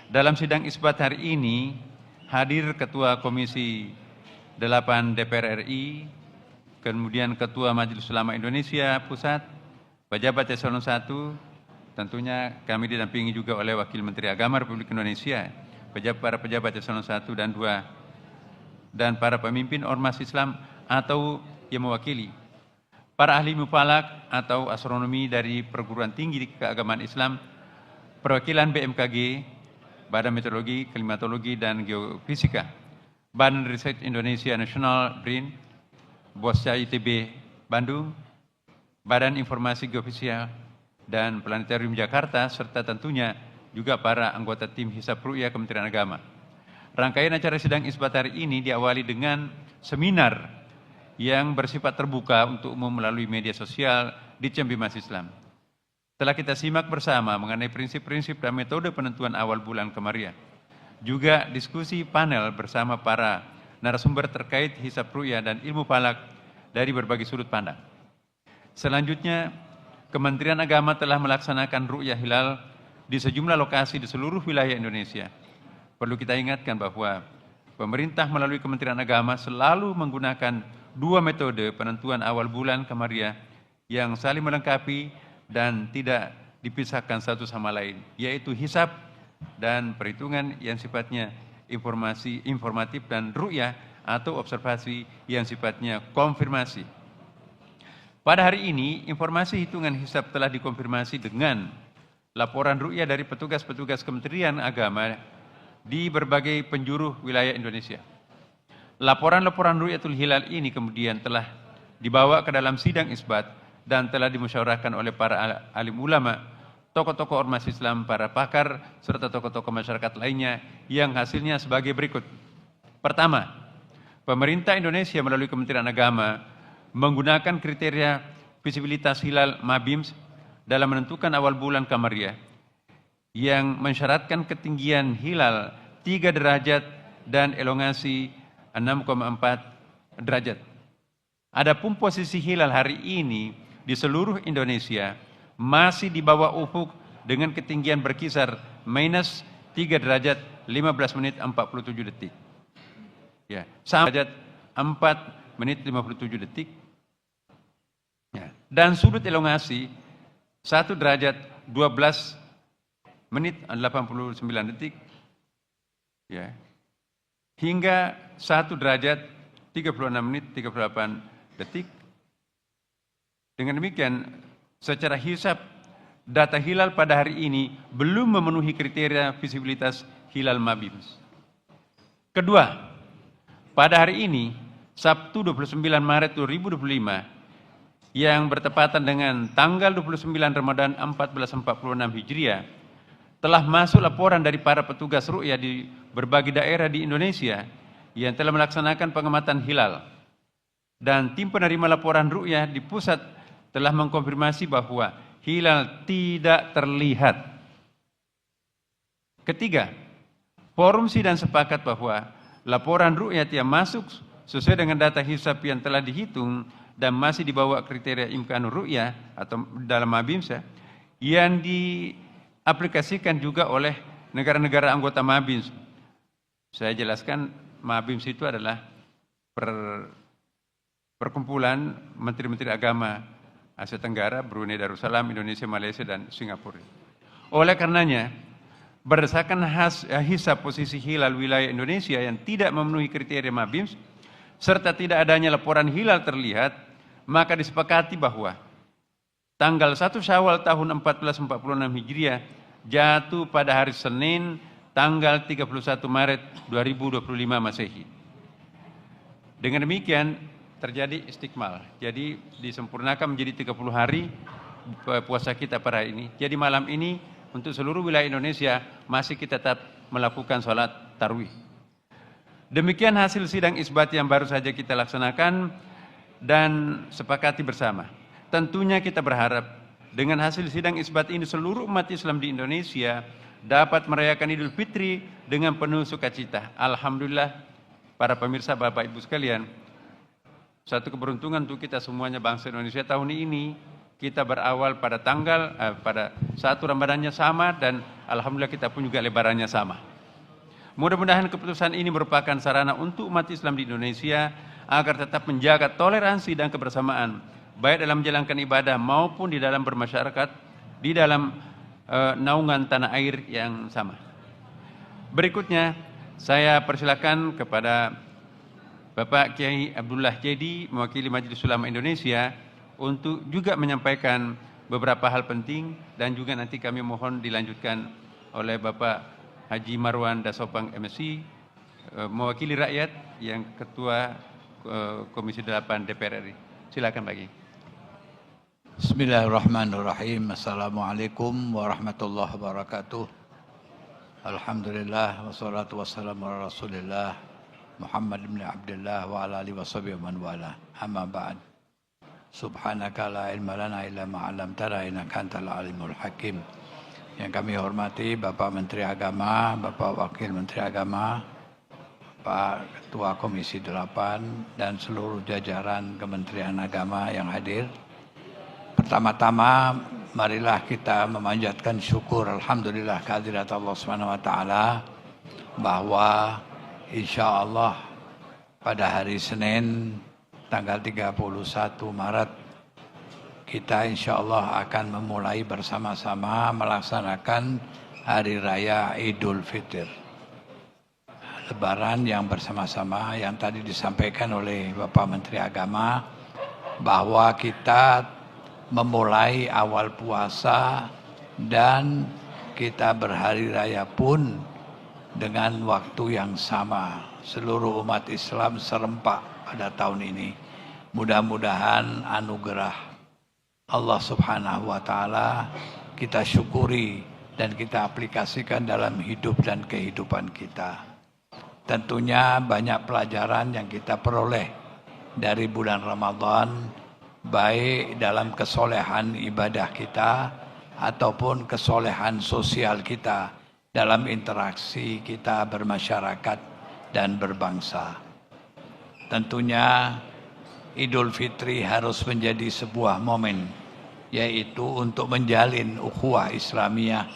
Dalam sidang isbat hari ini hadir Ketua Komisi 8 DPR RI, kemudian Ketua Majelis Ulama Indonesia Pusat, pejabat eselon 1, tentunya kami didampingi juga oleh Wakil Menteri Agama Republik Indonesia, para pejabat eselon 1 dan 2, dan para pemimpin ormas Islam atau yang mewakili, para ahli mufalak atau astronomi dari perguruan tinggi keagamaan Islam, perwakilan BMKG, Badan Meteorologi, Klimatologi, dan Geofisika, Badan Riset Indonesia Nasional BRIN, BOSCA ITB Bandung, Badan Informasi Geofisika dan Planetarium Jakarta, serta tentunya juga para anggota tim Hisab Ru'yah Kementerian Agama. Rangkaian acara sidang isbat hari ini diawali dengan seminar yang bersifat terbuka untuk umum melalui media sosial di Cembimas Islam. Telah kita simak bersama mengenai prinsip-prinsip dan metode penentuan awal bulan Qamariah. Juga diskusi panel bersama para narasumber terkait hisab ru'yah dan ilmu falak dari berbagai sudut pandang. Selanjutnya, Kementerian Agama telah melaksanakan ru'yah hilal di sejumlah lokasi di seluruh wilayah Indonesia. Perlu kita ingatkan bahwa pemerintah melalui Kementerian Agama selalu menggunakan dua metode penentuan awal bulan Qamariah yang saling melengkapi dan tidak dipisahkan satu sama lain, yaitu hisab dan perhitungan yang sifatnya informatif dan ru'yah atau observasi yang sifatnya konfirmasi. Pada hari ini, informasi hitungan hisab telah dikonfirmasi dengan laporan ru'yah dari petugas-petugas Kementerian Agama di berbagai penjuru wilayah Indonesia. Laporan-laporan ru'yatul hilal ini kemudian telah dibawa ke dalam sidang isbat dan telah dimusyawarahkan oleh para alim ulama, tokoh-tokoh ormas Islam, para pakar, serta tokoh-tokoh masyarakat lainnya yang hasilnya sebagai berikut. Pertama, pemerintah Indonesia melalui Kementerian Agama menggunakan kriteria visibilitas hilal MABIMS dalam menentukan awal bulan Qamariah yang mensyaratkan ketinggian hilal 3 derajat dan elongasi 6,4 derajat. Adapun posisi hilal hari ini di seluruh Indonesia masih di bawah ufuk dengan ketinggian berkisar minus 3 derajat 15 menit 47 detik. Ya, sampai derajat 4 menit 57 detik. Ya, dan sudut elongasi 1 derajat 12 menit 89 detik. Ya. Hingga 1 derajat 36 menit 38 detik. Dengan demikian, secara hisab, data hilal pada hari ini belum memenuhi kriteria visibilitas hilal MABIMS. Kedua, pada hari ini, Sabtu 29 Maret 2025, yang bertepatan dengan tanggal 29 Ramadan 1446 Hijriah, telah masuk laporan dari para petugas ru'yah di berbagai daerah di Indonesia yang telah melaksanakan pengamatan hilal. Dan tim penerima laporan ru'yah di pusat telah mengkonfirmasi bahwa hilal tidak terlihat. Ketiga, forum sidang sepakat bahwa laporan ru'yah yang masuk sesuai dengan data hisab yang telah dihitung dan masih dibawa kriteria imkanur ru'yah atau dalam MABIMS yang diaplikasikan juga oleh negara-negara anggota MABIMS. Saya jelaskan, MABIMS itu adalah perkumpulan menteri-menteri agama Asia Tenggara, Brunei Darussalam, Indonesia, Malaysia, dan Singapura. Oleh karenanya, berdasarkan hisab posisi hilal wilayah Indonesia yang tidak memenuhi kriteria MABIMS, serta tidak adanya laporan hilal terlihat, maka disepakati bahwa tanggal 1 Syawal tahun 1446 Hijriah jatuh pada hari Senin tanggal 31 Maret 2025 Masehi. Dengan demikian, terjadi istikmal. Jadi disempurnakan menjadi 30 hari puasa kita pada hari ini. Jadi malam ini untuk seluruh wilayah Indonesia masih kita tetap melakukan sholat tarawih. Demikian hasil sidang isbat yang baru saja kita laksanakan dan sepakati bersama. Tentunya kita berharap dengan hasil sidang isbat ini seluruh umat Islam di Indonesia dapat merayakan Idul Fitri dengan penuh sukacita. Alhamdulillah, para pemirsa, Bapak Ibu sekalian, satu keberuntungan untuk kita semuanya bangsa Indonesia tahun ini kita berawal pada pada 1 Ramadannya sama, dan alhamdulillah kita pun juga lebarannya sama. Mudah-mudahan keputusan ini merupakan sarana untuk umat Islam di Indonesia agar tetap menjaga toleransi dan kebersamaan, baik dalam menjalankan ibadah maupun di dalam bermasyarakat, di dalam naungan tanah air yang sama. Berikutnya, saya persilakan kepada Bapak Kiai Abdullah Jadi, mewakili Majelis Ulama Indonesia, untuk juga menyampaikan beberapa hal penting, dan juga nanti kami mohon dilanjutkan oleh Bapak Haji Marwan Dasopang MSI, mewakili rakyat yang Ketua Komisi 8 DPR RI. Silakan Pak Kiai. Bismillahirrahmanirrahim. Assalamualaikum warahmatullahi wabarakatuh. Alhamdulillah wassalatu wassalamu ala Rasulillah Muhammad bin Abdullah wa ala alihi washabihi man wala. Amma ba'd. Subhanaka la ilma lana illa ma 'allamtana innaka antal alimul hakim. Yang kami hormati Bapak Menteri Agama, Bapak Wakil Menteri Agama, Pak Ketua Komisi 8 dan seluruh jajaran Kementerian Agama yang hadir. Pertama-tama marilah kita memanjatkan syukur alhamdulillah kehadirat Allah Subhanahu wa taala bahwa insyaallah pada hari Senin tanggal 31 Maret kita insyaallah akan memulai bersama-sama melaksanakan Hari Raya Idul Fitri. Lebaran yang bersama-sama yang tadi disampaikan oleh Bapak Menteri Agama bahwa kita memulai awal puasa dan kita berhari raya pun dengan waktu yang sama. Seluruh umat Islam serempak pada tahun ini. Mudah-mudahan anugerah Allah Subhanahu wa taala kita syukuri dan kita aplikasikan dalam hidup dan kehidupan kita. Tentunya banyak pelajaran yang kita peroleh dari bulan Ramadan, baik dalam kesolehan ibadah kita ataupun kesolehan sosial kita dalam interaksi kita bermasyarakat dan berbangsa. Tentunya Idul Fitri harus menjadi sebuah momen, yaitu untuk menjalin ukhuwah Islamiyah,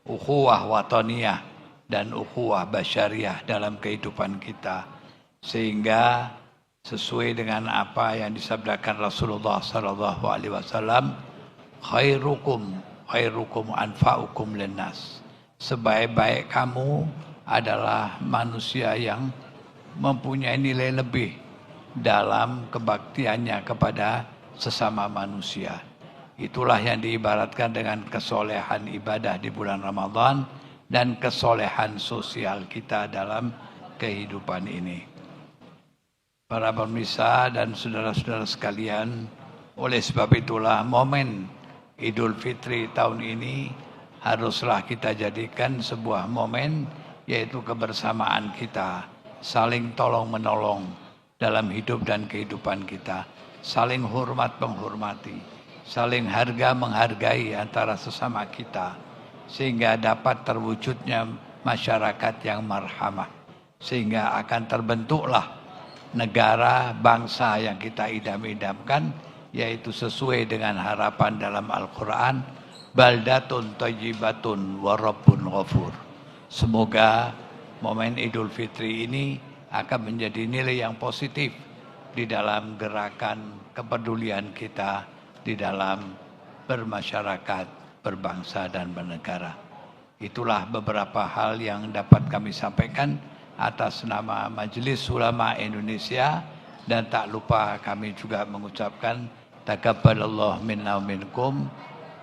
ukhuwah wataniyah, dan ukhuwah basyariah dalam kehidupan kita. Sehingga sesuai dengan apa yang disabdakan Rasulullah SAW, khairukum anfa'ukum linnas. Sebaik-baik kamu adalah manusia yang mempunyai nilai lebih dalam kebaktiannya kepada sesama manusia. Itulah yang diibaratkan dengan kesolehan ibadah di bulan Ramadan dan kesolehan sosial kita dalam kehidupan ini. Para pemirsa dan saudara-saudara sekalian, oleh sebab itulah momen Idul Fitri tahun ini haruslah kita jadikan sebuah momen, yaitu kebersamaan kita, saling tolong-menolong dalam hidup dan kehidupan kita, saling hormat menghormati, saling harga menghargai antara sesama kita, sehingga dapat terwujudnya masyarakat yang marhamah, sehingga akan terbentuklah negara bangsa yang kita idam-idamkan, yaitu sesuai dengan harapan dalam Al-Quran, baldatun thayyibatun wa rabbun ghafur. Semoga momen Idul Fitri ini akan menjadi nilai yang positif di dalam gerakan kepedulian kita di dalam bermasyarakat, berbangsa dan bernegara. Itulah beberapa hal yang dapat kami sampaikan atas nama Majelis Ulama Indonesia, dan tak lupa kami juga mengucapkan taqabbalallahu minna wa minkum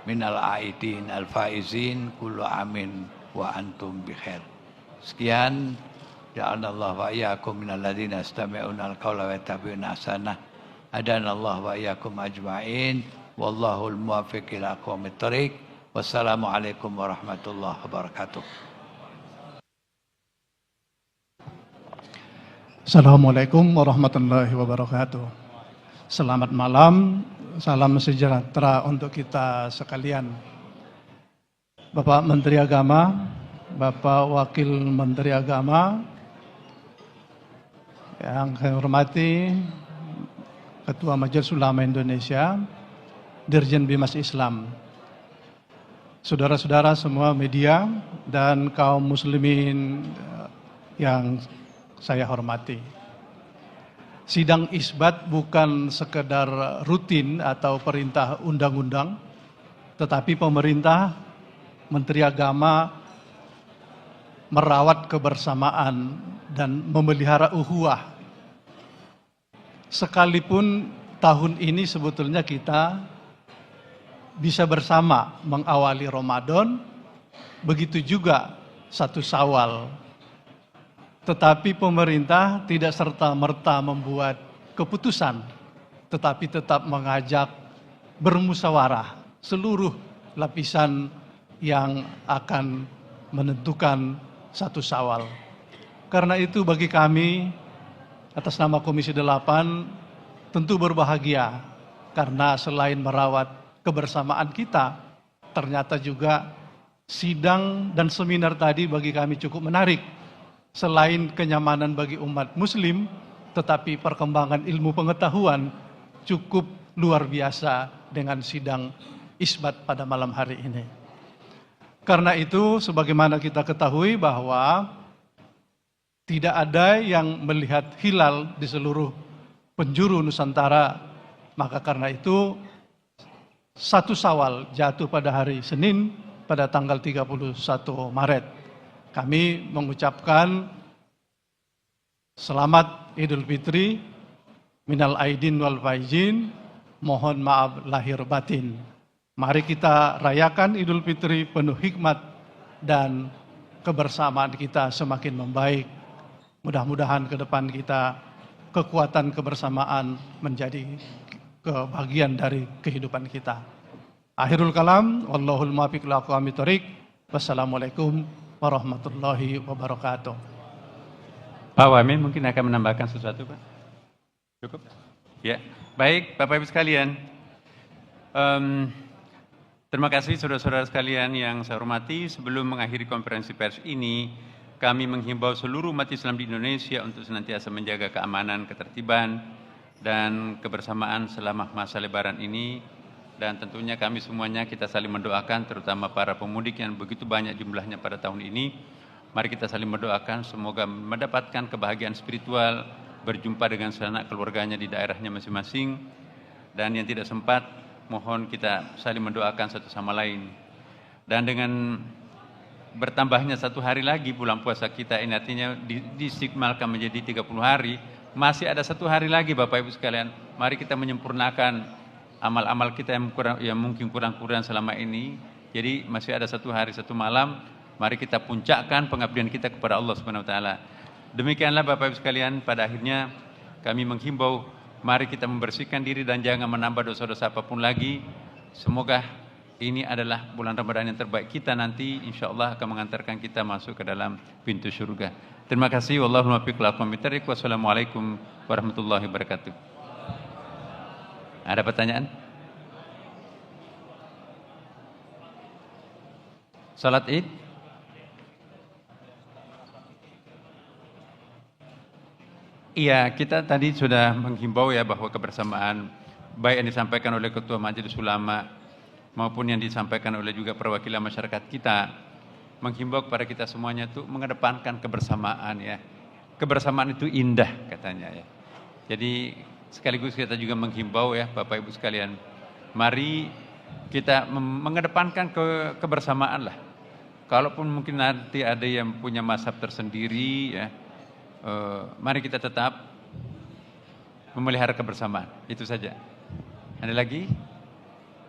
minal aidin al faizin kullu amin wa antum bikhair. Sekian. Ja'alallahu wa iyyakum minal ladzina yastami'una al-qawla wa yattabi'una ahsanah. Hadanallahu wa iyyakum ajma'in. Wallahul muwaffiq ila aqwamit thoriq. Wassalamualaikum warahmatullahi wabarakatuh. Assalamualaikum warahmatullahi wabarakatuh. Selamat malam, salam sejahtera untuk kita sekalian. Bapak Menteri Agama, Bapak Wakil Menteri Agama, yang saya hormati Ketua Majelis Ulama Indonesia, Dirjen Bimas Islam, saudara-saudara semua media, dan kaum muslimin yang saya hormati. Sidang isbat bukan sekedar rutin atau perintah undang-undang, tetapi pemerintah, Menteri Agama merawat kebersamaan dan memelihara ukhuwah. Sekalipun tahun ini sebetulnya kita bisa bersama mengawali Ramadan, begitu juga 1 Syawal. Tetapi pemerintah tidak serta-merta membuat keputusan, tetapi tetap mengajak bermusyawarah seluruh lapisan yang akan menentukan 1 Syawal. Karena itu bagi kami, atas nama Komisi 8, tentu berbahagia, karena selain merawat kebersamaan kita, ternyata juga sidang dan seminar tadi bagi kami cukup menarik. Selain kenyamanan bagi umat muslim, tetapi perkembangan ilmu pengetahuan cukup luar biasa dengan sidang isbat pada malam hari ini. Karena itu, sebagaimana kita ketahui bahwa tidak ada yang melihat hilal di seluruh penjuru Nusantara, maka karena itu 1 Syawal jatuh pada hari Senin pada tanggal 31 Maret. Kami mengucapkan selamat Idul Fitri, minal aidin wal faizin, mohon maaf lahir batin. Mari kita rayakan Idul Fitri penuh hikmat dan kebersamaan kita semakin membaik. Mudah-mudahan ke depan kita kekuatan kebersamaan menjadi kebahagiaan dari kehidupan kita. Akhirul kalam, wallahul muwaffiq ila aqwamit thoriq. Wassalamualaikum warahmatullahi wabarakatuh. Pak Wamen mungkin akan menambahkan sesuatu, Pak? Cukup? Ya, baik Bapak Ibu sekalian. Terima kasih saudara-saudara sekalian yang saya hormati. Sebelum mengakhiri konferensi pers ini, kami menghimbau seluruh umat Islam di Indonesia untuk senantiasa menjaga keamanan, ketertiban, dan kebersamaan selama masa Lebaran ini. Dan tentunya kami semuanya kita saling mendoakan, terutama para pemudik yang begitu banyak jumlahnya pada tahun ini. Mari kita saling mendoakan semoga mendapatkan kebahagiaan spiritual, berjumpa dengan sanak keluarganya di daerahnya masing-masing. Dan yang tidak sempat, mohon kita saling mendoakan satu sama lain. Dan dengan bertambahnya 1 hari lagi bulan puasa kita ini, artinya diistikmalkan menjadi 30 hari, masih ada 1 hari lagi Bapak Ibu sekalian. Mari kita menyempurnakan amal-amal kita yang mungkin kurang-kurang selama ini. Jadi masih ada 1 hari 1 malam, mari kita puncakkan pengabdian kita kepada Allah Subhanahu wa taala. Demikianlah Bapak Ibu sekalian, pada akhirnya kami menghimbau mari kita membersihkan diri dan jangan menambah dosa-dosa apapun lagi. Semoga ini adalah bulan Ramadan yang terbaik kita nanti, insyaallah akan mengantarkan kita masuk ke dalam pintu surga. Terima kasih. Wallahul muwaffiq ila aqwamit thoriq. Wassalamualaikum warahmatullahi wabarakatuh. Ada pertanyaan? Salat Id? Iya, kita tadi sudah menghimbau ya bahwa kebersamaan baik yang disampaikan oleh Ketua Majelis Ulama maupun yang disampaikan oleh juga perwakilan masyarakat kita, menghimbau kepada kita semuanya itu mengedepankan kebersamaan ya. Kebersamaan itu indah katanya ya. Jadi sekaligus kita juga menghimbau ya Bapak Ibu sekalian, mari kita mengedepankan kebersamaan lah. Kalaupun mungkin nanti ada yang punya mazhab tersendiri ya, mari kita tetap memelihara kebersamaan. Itu saja. Ada lagi?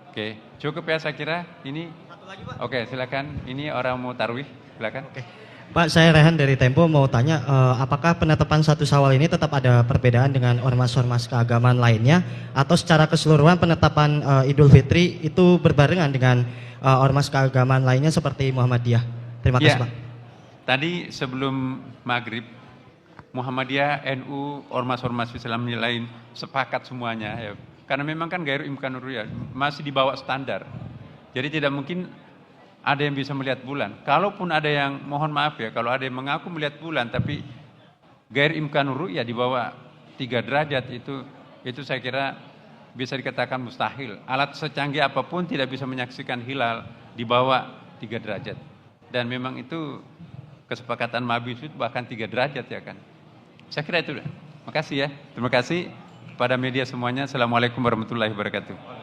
Oke, cukup ya saya kira. Ini. Satu lagi, Pak. Oke, silakan. Ini orang mau tarwih, silakan. Oke. Pak, saya Rehan dari Tempo mau tanya, apakah penetapan 1 Syawal ini tetap ada perbedaan dengan ormas-ormas keagamaan lainnya, atau secara keseluruhan penetapan Idul Fitri itu berbarengan dengan ormas keagamaan lainnya seperti Muhammadiyah? Terima kasih, Pak. Tadi sebelum maghrib, Muhammadiyah, NU, ormas-ormas Islam yang lain sepakat semuanya ya. Karena memang kan Ghairu Imkanur Ru'yah masih di bawah standar. Jadi tidak mungkin ada yang bisa melihat bulan. Kalaupun ada yang, mohon maaf ya, kalau ada yang mengaku melihat bulan tapi Ghairu Imkanur Ru'yah di bawah 3 derajat, itu saya kira bisa dikatakan mustahil. Alat secanggih apapun tidak bisa menyaksikan hilal di bawah 3 derajat. Dan memang itu kesepakatan Mabisud bahkan 3 derajat ya kan. Saya kira itu. Makasih ya. Terima kasih kepada media semuanya. Assalamualaikum warahmatullahi wabarakatuh.